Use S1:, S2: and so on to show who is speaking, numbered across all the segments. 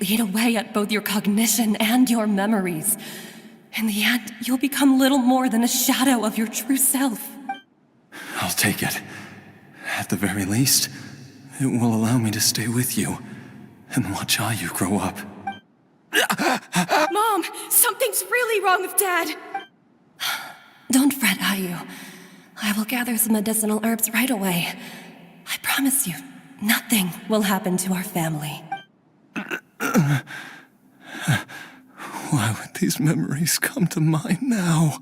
S1: eat away at both your cognition and your memories. In the end, you'll become little more than a shadow of your true self.
S2: I'll take it. At the very least, it will allow me to stay with you and watch Ayu grow up.
S1: Mom, something's really wrong with Dad. Don't fret, Ayu. I will gather some medicinal herbs right away. I promise you, nothing will happen to our family.
S2: Why would these memories come to mind now?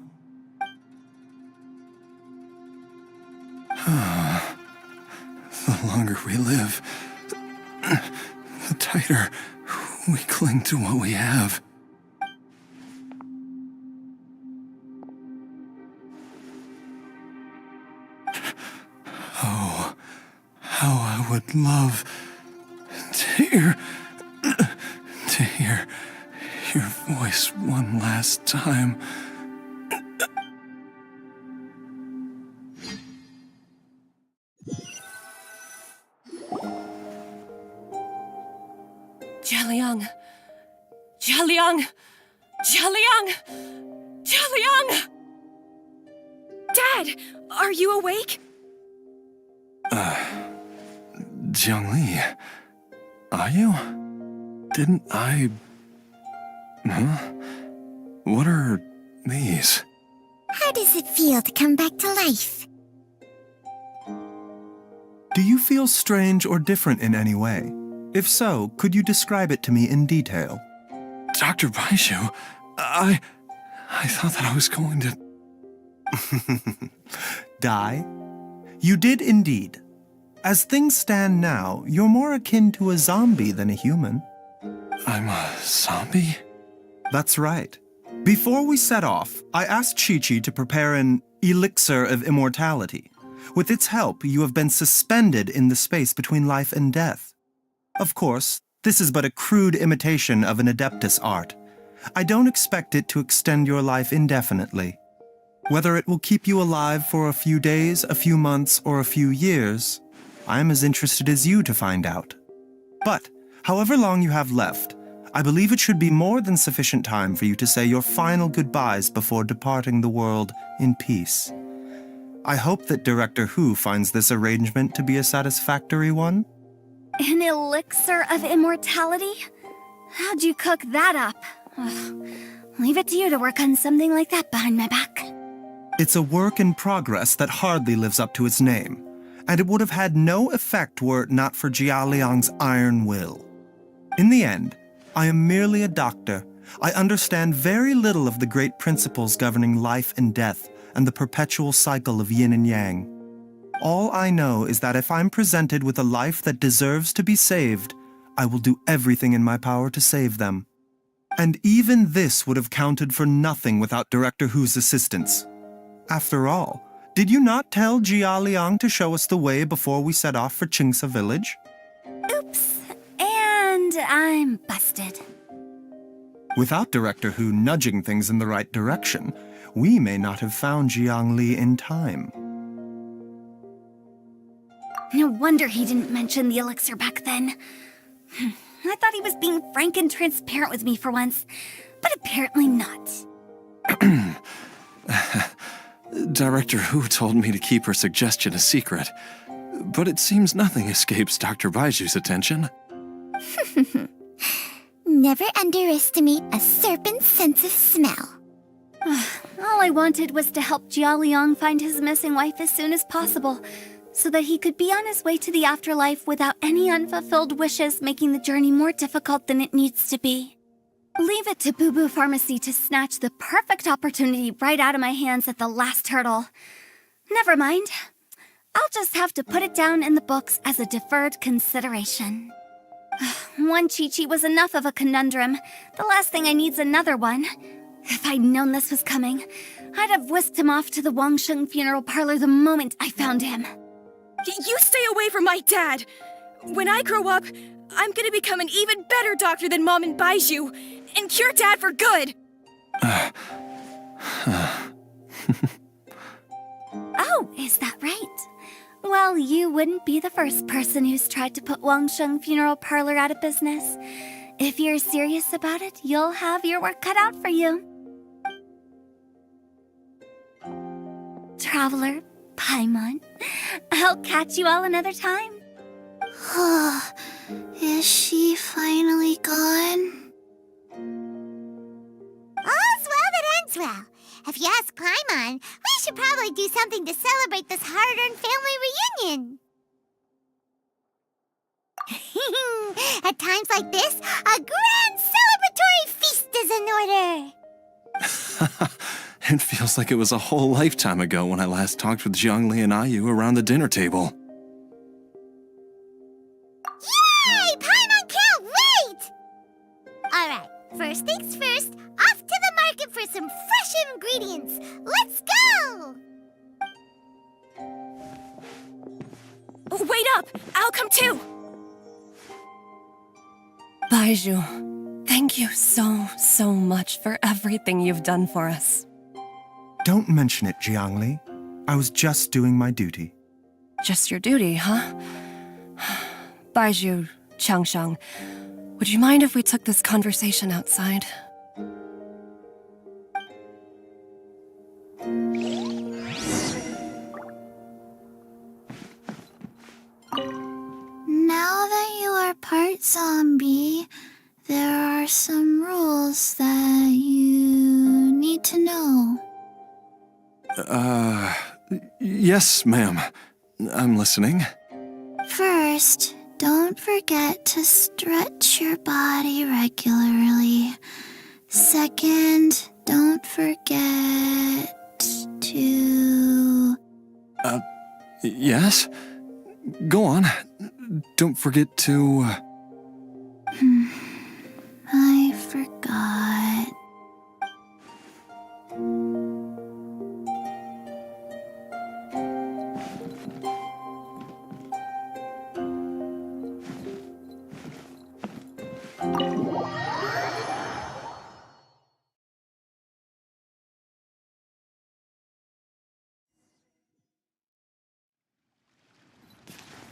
S2: The longer we live, the tighter we cling to what we have. Oh, how I would love to hear your voice one last time.
S1: Jialiang! Jialiang! Jialiang! Jialiang! Dad, are you awake?
S2: Jiangli, are you? Didn't I... Huh? What are these?
S3: How does it feel to come back to life?
S4: Do you feel strange or different in any way? If so, could you describe it to me in detail?
S2: Dr. Baizhu, I thought that I was going to...
S4: Die? You did indeed. As things stand now, you're more akin to a zombie than a human.
S2: I'm a zombie?
S4: That's right. Before we set off, I asked Chi-Chi to prepare an elixir of immortality. With its help, you have been suspended in the space between life and death. Of course, this is but a crude imitation of an Adeptus art. I don't expect it to extend your life indefinitely. Whether it will keep you alive for a few days, a few months, or a few years, I am as interested as you to find out. But, however long you have left, I believe it should be more than sufficient time for you to say your final goodbyes before departing the world in peace. I hope that Director Hu finds this arrangement to be a satisfactory one.
S3: An elixir of immortality? How'd you cook that up? Ugh. Leave it to you to work on something like that behind my back.
S4: It's a work in progress that hardly lives up to its name, and it would have had no effect were it not for Jialiang's iron will. In the end, I am merely a doctor. I understand very little of the great principles governing life and death and the perpetual cycle of yin and yang. All I know is that if I'm presented with a life that deserves to be saved, I will do everything in my power to save them. And even this would have counted for nothing without Director Hu's assistance. After all, did you not tell Jialiang to show us the way before we set off for Qingce village?
S3: Oops. And I'm busted.
S4: Without Director Hu nudging things in the right direction, we may not have found Jiangli in time.
S3: No wonder he didn't mention the elixir back then. I thought he was being frank and transparent with me for once, but apparently not.
S2: Director Hu told me to keep her suggestion a secret, but it seems nothing escapes Dr. Baiju's attention.
S3: Never underestimate a serpent's sense of smell. All I wanted was to help Jialiang find his missing wife as soon as possible, so that he could be on his way to the afterlife without any unfulfilled wishes making the journey more difficult than it needs to be. Leave it to Boo Boo Pharmacy to snatch the perfect opportunity right out of my hands at the last hurdle. Never mind. I'll just have to put it down in the books as a deferred consideration. One Chi-Chi was enough of a conundrum. The last thing I need's another one. If I'd known this was coming, I'd have whisked him off to the Wangsheng funeral parlor the moment I found him.
S1: You stay away from my dad! When I grow up, I'm gonna become an even better doctor than Mom and Baizhu, and cure Dad for good!
S3: Oh, is that right? Well, you wouldn't be the first person who's tried to put Wangsheng Funeral Parlor out of business. If you're serious about it, you'll have your work cut out for you. Traveler, Paimon, I'll catch you all another time.
S5: Is she finally gone?
S6: All's well that ends well. If you ask Paimon, we should probably do something to celebrate this hard-earned family reunion. At times like this, a grand celebratory feast is in order.
S2: It feels like it was a whole lifetime ago when I last talked with Zhongli and Ayu around the dinner table.
S6: Yay! Paimon can't wait! Alright, first things first, off to the market for some fresh ingredients. Let's go!
S1: Wait up! I'll come too! Baizhu, thank you so much for everything you've done for us.
S4: Don't mention it, Jiangli. I was just doing my duty.
S1: Just your duty, huh? Baizhu, Changsheng, would you mind if we took this conversation outside?
S5: Now that you are part zombie, there are some rules that you need to know.
S2: Yes, ma'am. I'm listening.
S5: First, don't forget to stretch your body regularly. Second, don't forget to...
S2: Yes? Go on. Don't forget to...
S5: I forgot.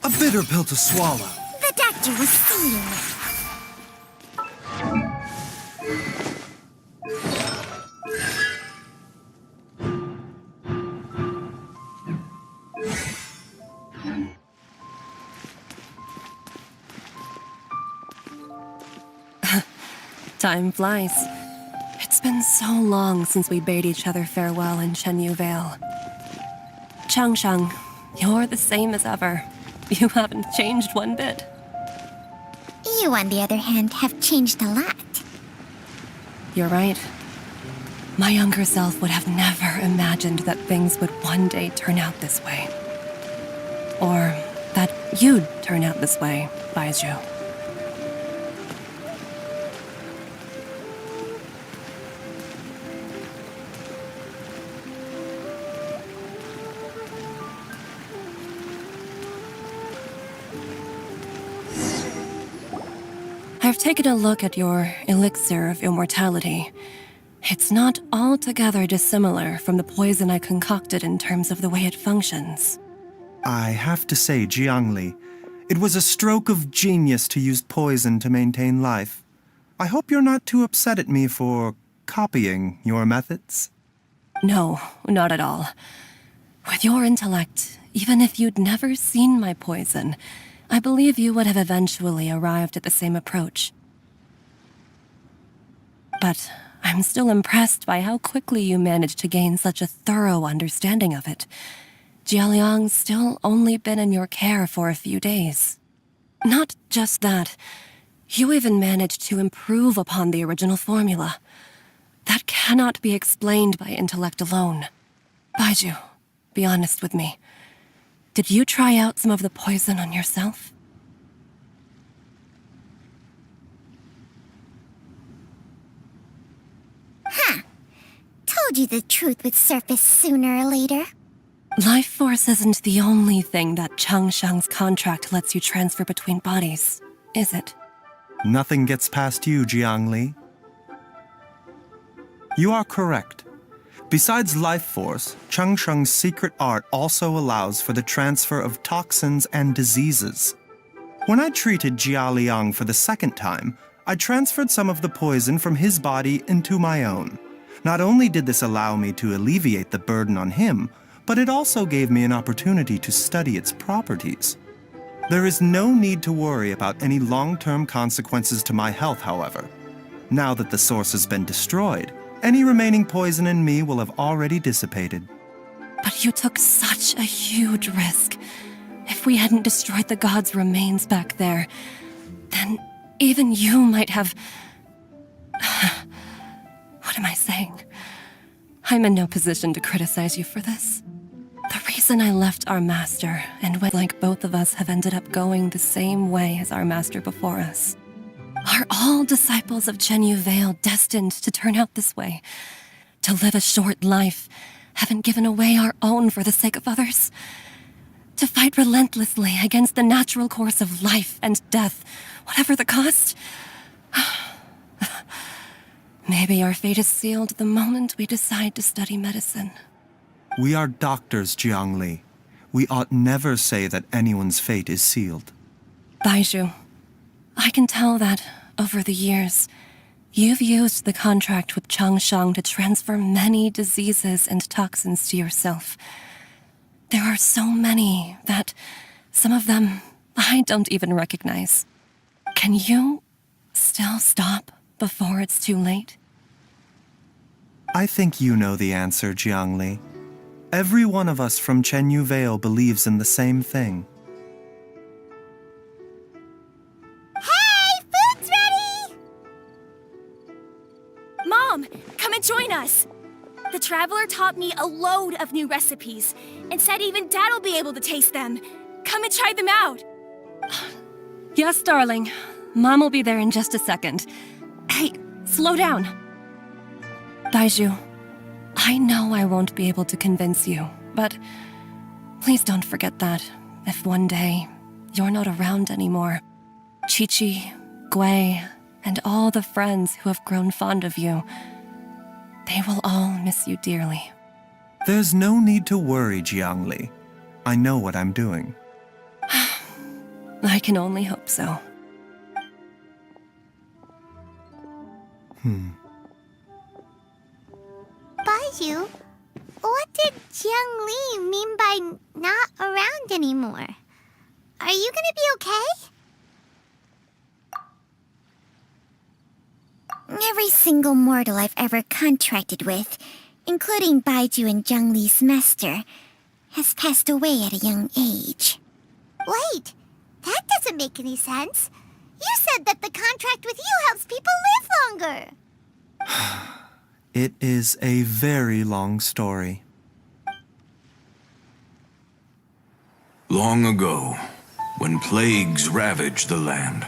S4: A bitter pill to swallow.
S6: The doctor will see you.
S1: Time flies. It's been so long since we bade each other farewell in Chenyu Vale. Changsheng, you're the same as ever. You haven't changed one bit.
S6: You, on the other hand, have changed a lot.
S1: You're right. My younger self would have never imagined that things would one day turn out this way. Or that you'd turn out this way, Baizhu. I've taken a look at your elixir of immortality. It's not altogether dissimilar from the poison I concocted in terms of the way it functions.
S4: I have to say, Jiangli, it was a stroke of genius to use poison to maintain life. I hope you're not too upset at me for copying your methods.
S1: No, not at all. With your intellect, even if you'd never seen my poison, I believe you would have eventually arrived at the same approach. But I'm still impressed by how quickly you managed to gain such a thorough understanding of it. Jialiang's still only been in your care for a few days. Not just that, you even managed to improve upon the original formula. That cannot be explained by intellect alone. Baizhu, be honest with me. Did you try out some of the poison on yourself?
S6: Told you the truth would surface sooner or later.
S1: Life force isn't the only thing that Changsheng's contract lets you transfer between bodies, is it?
S4: Nothing gets past you, Jiangli. You are correct. Besides life force, Changsheng's secret art also allows for the transfer of toxins and diseases. When I treated Jia Liang for the second time, I transferred some of the poison from his body into my own. Not only did this allow me to alleviate the burden on him, but it also gave me an opportunity to study its properties. There is no need to worry about any long-term consequences to my health, however. Now that the source has been destroyed, any remaining poison in me will have already dissipated.
S1: But you took such a huge risk. If we hadn't destroyed the god's remains back there, then even you might have... What am I saying? I'm in no position to criticize you for this. The reason I left our master, and when like both of us have ended up going the same way as our master before us, are all disciples of Chenyu Vale destined to turn out this way? To live a short life, having given away our own for the sake of others? To fight relentlessly against the natural course of life and death, whatever the cost? Maybe our fate is sealed the moment we decide to study medicine.
S4: We are doctors, Jiangli. We ought never say that anyone's fate is sealed.
S1: Baizhu, I can tell that, over the years, you've used the contract with Changshang to transfer many diseases and toxins to yourself. There are so many that, some of them, I don't even recognize. Can you still stop before it's too late?
S4: I think you know the answer, Jiangli. Every one of us from Chenyu Vale believes in the same thing.
S6: Hey, food's ready!
S7: Mom, come and join us! The Traveler taught me a load of new recipes, and said even Dad'll be able to taste them. Come and try them out!
S1: Yes, darling. Mom will be there in just a second. Hey, slow down. Baizhu, I know I won't be able to convince you, but please don't forget that if one day you're not around anymore, Qiqi, Gui, and all the friends who have grown fond of you, they will all miss you dearly.
S4: There's no need to worry, Jiangli. I know what I'm doing.
S1: I can only hope so.
S6: Baizhu, what did Jiang Li mean by not around anymore? Are you gonna be okay?
S3: Every single mortal I've ever contracted with, including Baizhu and Jiang Li's master, has passed away at a young age.
S6: Wait, that doesn't make any sense. You said that the contract with you helps people live longer.
S4: It is a very long story.
S8: Long ago, when plagues ravaged the land,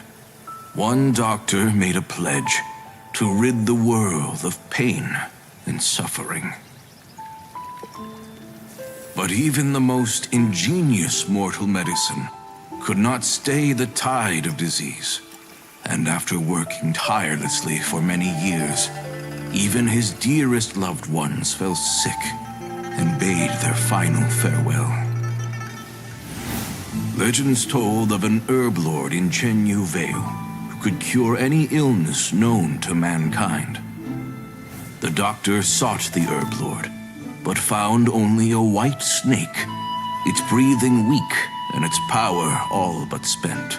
S8: one doctor made a pledge to rid the world of pain and suffering. But even the most ingenious mortal medicine could not stay the tide of disease. And after working tirelessly for many years, even his dearest loved ones fell sick and bade their final farewell. Legends told of an herb lord in Chenyu Vale who could cure any illness known to mankind. The doctor sought the herb lord, but found only a white snake, its breathing weak and its power all but spent.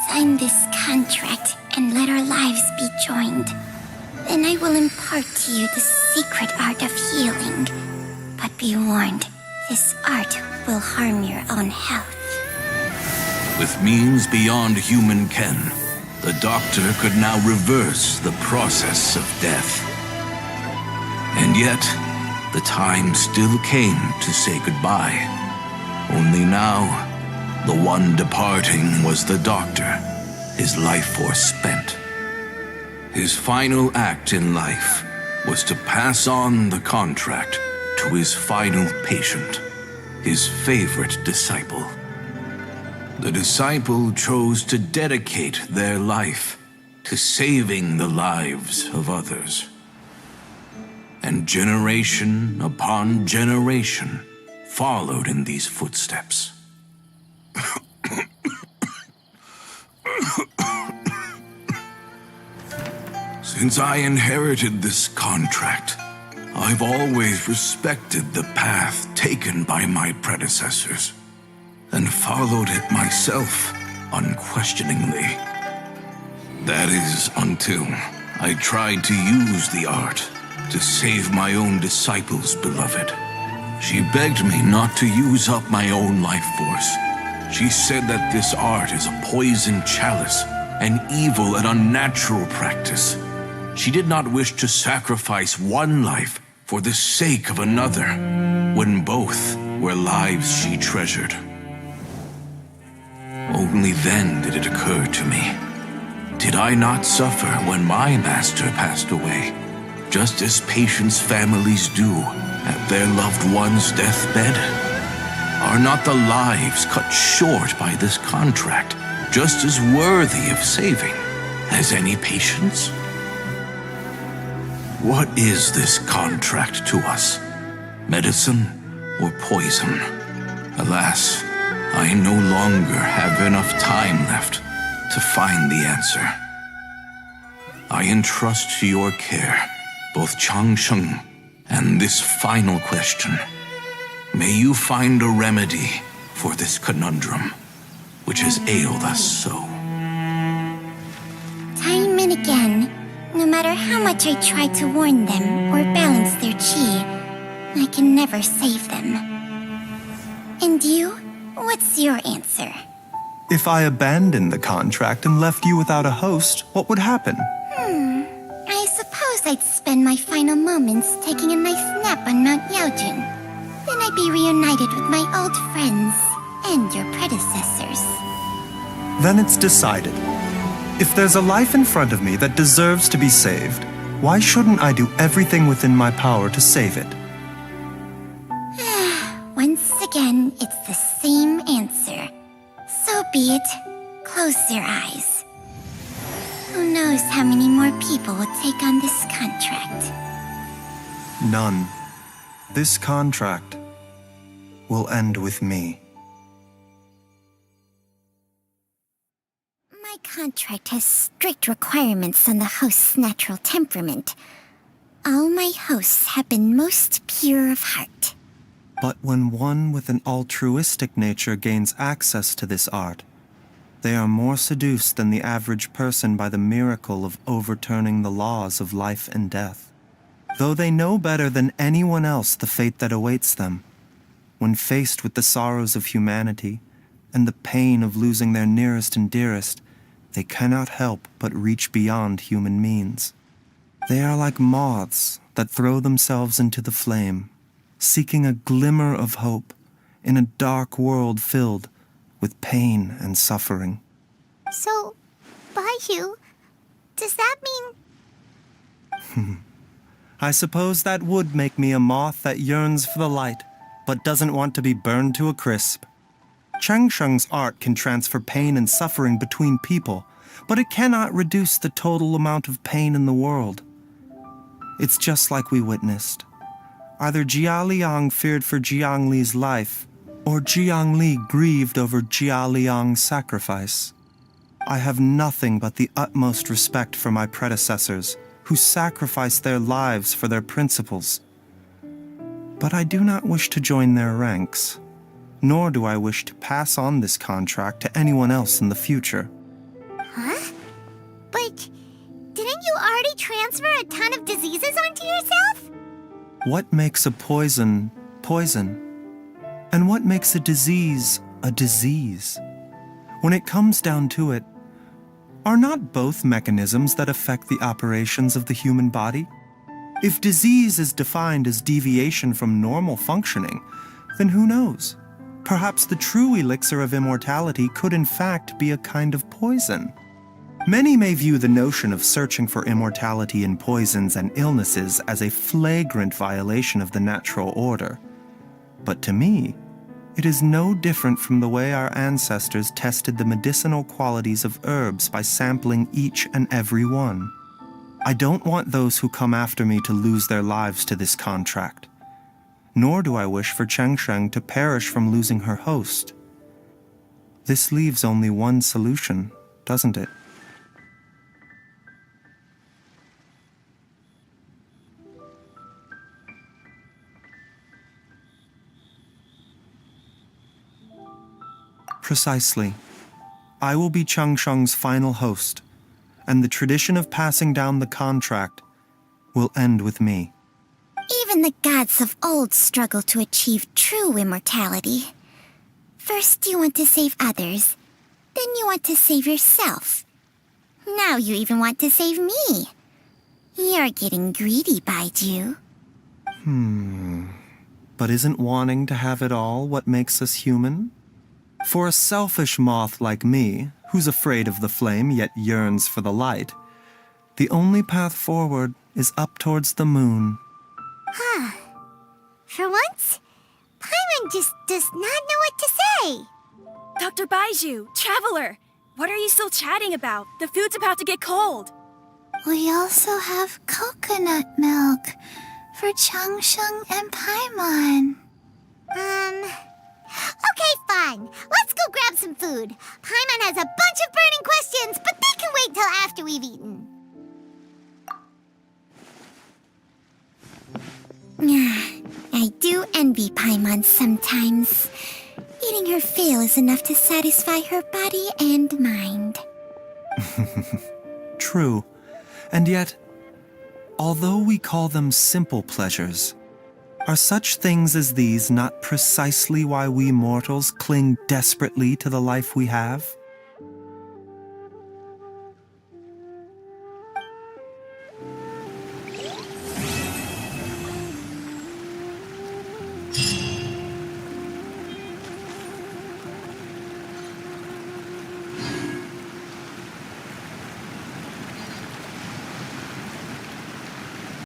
S3: Sign this contract and let our lives be joined. Then I will impart to you the secret art of healing. But be warned, this art will harm your own health.
S8: With means beyond human ken, the doctor could now reverse the process of death. And yet, the time still came to say goodbye. Only now, the one departing was the doctor, his life force spent. His final act in life was to pass on the contract to his final patient, his favorite disciple. The disciple chose to dedicate their life to saving the lives of others. And generation upon generation followed in these footsteps. Since I inherited this contract, I've always respected the path taken by my predecessors and followed it myself unquestioningly. That is until I tried to use the art to save my own disciple's beloved. She begged me not to use up my own life force. She said that this art is a poison chalice, an evil and unnatural practice. She did not wish to sacrifice one life for the sake of another, when both were lives she treasured. Only then did it occur to me. Did I not suffer when my master passed away, just as patients' families do at their loved one's deathbed? Are not the lives cut short by this contract just as worthy of saving as any patients? What is this contract to us? Medicine or poison? Alas, I no longer have enough time left to find the answer. I entrust to your care both Changsheng and this final question. May you find a remedy for this conundrum, which has ailed us so.
S6: Time and again, no matter how much I try to warn them or balance their chi, I can never save them. And you? What's your answer?
S4: If I abandoned the contract and left you without a host, what would happen?
S6: I suppose I'd spend my final moments taking a nice nap on Mount Yaojin. Then I'd be reunited with my old friends and your predecessors.
S4: Then it's decided. If there's a life in front of me that deserves to be saved, why shouldn't I do everything within my power to save it?
S6: Once again, it's the same answer. So be it. Close your eyes. Who knows how many more people will take on this contract?
S4: None. This contract will end with me.
S6: My contract has strict requirements on the host's natural temperament. All my hosts have been most pure of heart.
S4: But when one with an altruistic nature gains access to this art, they are more seduced than the average person by the miracle of overturning the laws of life and death. Though they know better than anyone else the fate that awaits them, when faced with the sorrows of humanity and the pain of losing their nearest and dearest, they cannot help but reach beyond human means. They are like moths that throw themselves into the flame, seeking a glimmer of hope in a dark world filled with pain and suffering.
S6: So, Baiyu, does that mean...
S4: I suppose that would make me a moth that yearns for the light, but doesn't want to be burned to a crisp. Changsheng's art can transfer pain and suffering between people, but it cannot reduce the total amount of pain in the world. It's just like we witnessed. Either Jia Liang feared for Jiang Li's life, or Jiang Li grieved over Jia Liang's sacrifice. I have nothing but the utmost respect for my predecessors, who sacrificed their lives for their principles. But I do not wish to join their ranks, nor do I wish to pass on this contract to anyone else in the future.
S6: Huh? But didn't you already transfer a ton of diseases onto yourself?
S4: What makes a poison poison? And what makes a disease a disease? When it comes down to it, are not both mechanisms that affect the operations of the human body? If disease is defined as deviation from normal functioning, then who knows? Perhaps the true elixir of immortality could in fact be a kind of poison. Many may view the notion of searching for immortality in poisons and illnesses as a flagrant violation of the natural order. But to me, it is no different from the way our ancestors tested the medicinal qualities of herbs by sampling each and every one. I don't want those who come after me to lose their lives to this contract. Nor do I wish for Changsheng to perish from losing her host. This leaves only one solution, doesn't it? Precisely. I will be Changsheng's final host, and the tradition of passing down the contract will end with me.
S6: Even the gods of old struggle to achieve true immortality. First you want to save others, then you want to save yourself. Now you even want to save me. You're getting greedy, Baiju.
S4: But isn't wanting to have it all what makes us human? For a selfish moth like me, who's afraid of the flame yet yearns for the light, the only path forward is up towards the moon.
S6: For once, Paimon just does not know what to say.
S7: Dr. Baiju, Traveler, what are you still chatting about? The food's about to get cold.
S5: We also have coconut milk for Changsheng and Paimon.
S6: Okay, fine. Let's go grab some food. Paimon has a bunch of burning questions, but they can wait till after we've eaten. I do envy Paimon sometimes. Eating her fill is enough to satisfy her body and mind.
S4: True. And yet, although we call them simple pleasures, are such things as these not precisely why we mortals cling desperately to the life we have?